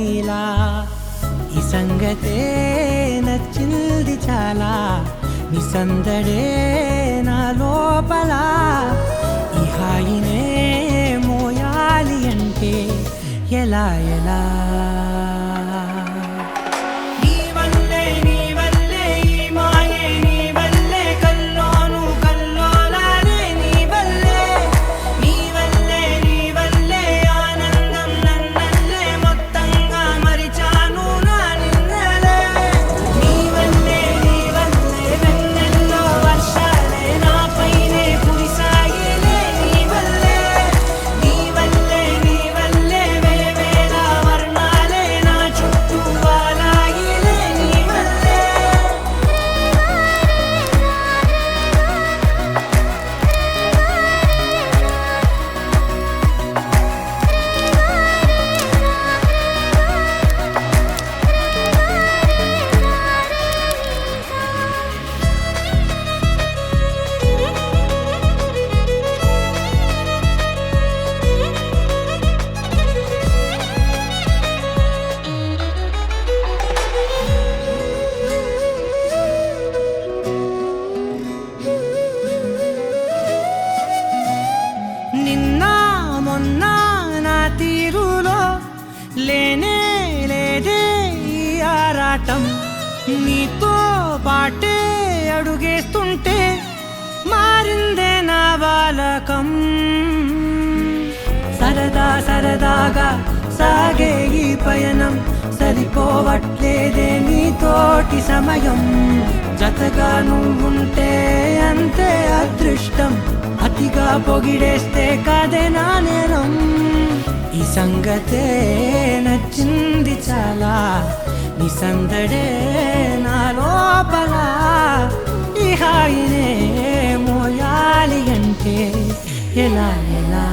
నీలా ఈ సంగతే నచ్చింది చాలా నీ సందడే నా లోపల ఈ హాయినే మోయాలి అంటే ఎలా ఎలా లేనే లేదే ఈ ఆరాటం నీతో పాటే అడుగేస్తుంటే మారిందే నా బాలకం సరదా సరదాగా సాగే ఈ పయనం సరిపోవట్లేదే నీతోటి సమయం జతగా నువ్వుంటే అంతే అదృష్టం అతిగా పొగిడేస్తే కాదే నా నేరం ఈ సంగతే నచ్చింది చాలా నీ సందడే నా లోపల ఈ హాయినే మోయాలి అంటే ఎలా ఎలా